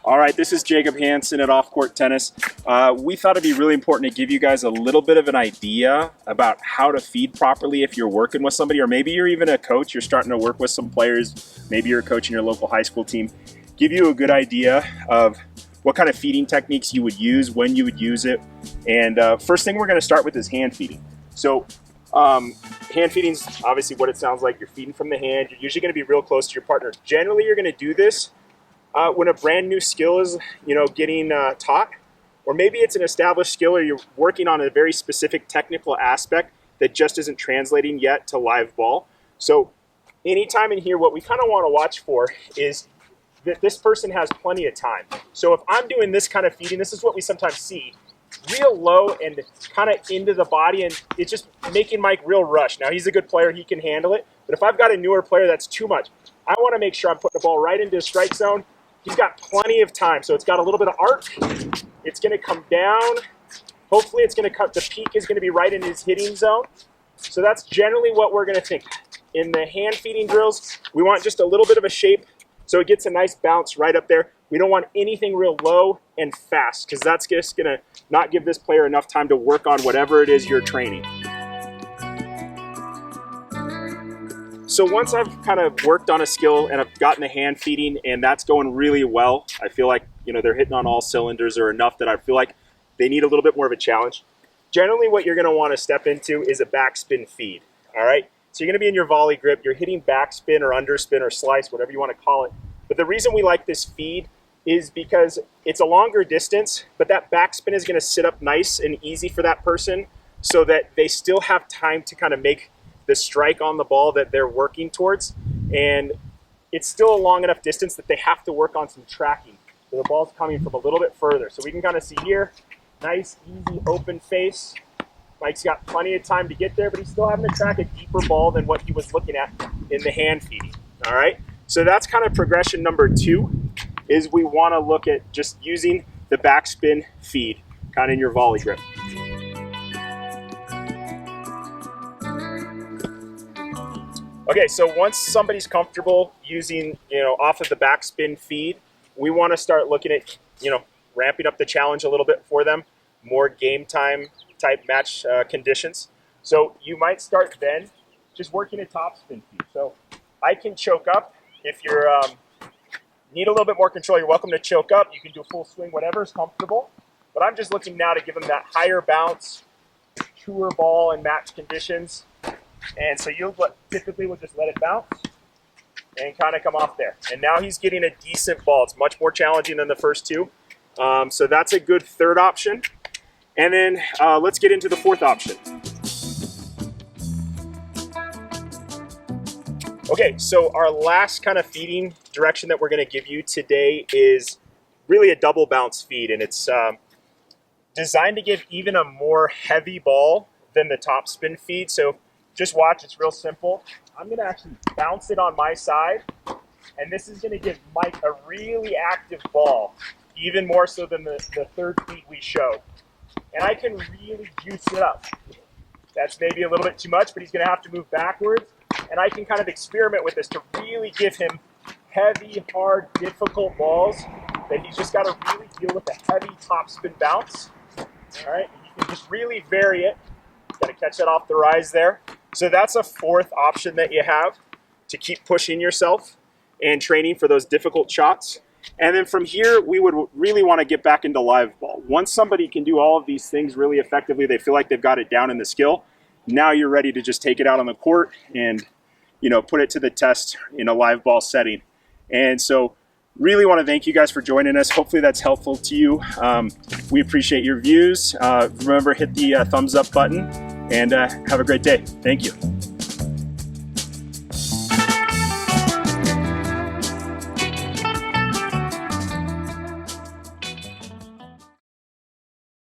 All right, this is Jacob Hansen at Off Court Tennis. We thought it'd be really important to give you guys a little bit of an idea about how to feed properly if you're working with somebody, or maybe you're even a coach, you're starting to work with some players, maybe you're coaching your local high school team. Give you a good idea of what kind of feeding techniques you would use, when you would use it. And first thing we're gonna start with is hand feeding. So hand feeding is obviously what it sounds like. You're feeding from the hand. You're usually gonna be real close to your partner. Generally, you're gonna do this when a brand new skill is, getting taught, or maybe it's an established skill, or you're working on a very specific technical aspect that just isn't translating yet to live ball. So anytime in here, what we kind of want to watch for is that this person has plenty of time. So if I'm doing this kind of feeding, this is what we sometimes see, real low and kind of into the body, and it's just making Mike real rush. Now, he's a good player, he can handle it, but if I've got a newer player that's too much, I want to make sure I'm putting the ball right into the strike zone. He's got plenty of time, so it's got a little bit of arc. It's going to come down. Hopefully it's going to cut, the peak is going to be right in his hitting zone. So that's generally what we're going to think. In the hand feeding drills, we want just a little bit of a shape so it gets a nice bounce right up there. We don't want anything real low and fast, because that's just going to not give this player enough time to work on whatever it is you're training. So once I've kind of worked on a skill and I've gotten the hand feeding and that's going really well, I feel like, they're hitting on all cylinders, or enough that I feel like they need a little bit more of a challenge. Generally, what you're going to want to step into is a backspin feed, all right? So you're going to be in your volley grip, you're hitting backspin or underspin or slice, whatever you want to call it. But the reason we like this feed is because it's a longer distance, but that backspin is going to sit up nice and easy for that person so that they still have time to kind of make the strike on the ball that they're working towards. And it's still a long enough distance that they have to work on some tracking. So the ball's coming from a little bit further. So we can kind of see here, nice, easy, open face. Mike's got plenty of time to get there, but he's still having to track a deeper ball than what he was looking at in the hand feeding, all right? So that's kind of progression number 2, is we want to look at just using the backspin feed kind of in your volley grip. Okay, so once somebody's comfortable using, off of the backspin feed, we want to start looking at, ramping up the challenge a little bit for them, more game time type match conditions. So you might start then just working a topspin feed. So I can choke up. If you need a little bit more control, you're welcome to choke up. You can do a full swing, whatever is comfortable. But I'm just looking now to give them that higher bounce, truer ball in match conditions. And so typically we'll just let it bounce and kind of come off there. And now he's getting a decent ball. It's much more challenging than the first 2. So that's a good third option. And then let's get into the fourth option. Okay, so our last kind of feeding direction that we're going to give you today is really a double bounce feed. And it's designed to give even a more heavy ball than the topspin feed. So just watch, it's real simple. I'm going to actually bounce it on my side, and this is going to give Mike a really active ball, even more so than the third feed we showed. And I can really juice it up. That's maybe a little bit too much, but he's going to have to move backwards, and I can kind of experiment with this to really give him heavy, hard, difficult balls that he's just got to really deal with a heavy topspin bounce. All right, and you can just really vary it. Got to catch that off the rise there. So that's a fourth option that you have to keep pushing yourself and training for those difficult shots. And then from here, we would really want to get back into live ball. Once somebody can do all of these things really effectively, they feel like they've got it down in the skill, now you're ready to just take it out on the court and, put it to the test in a live ball setting. And so really want to thank you guys for joining us. Hopefully that's helpful to you. We appreciate your views. Remember, hit the thumbs up button, and have a great day. Thank you.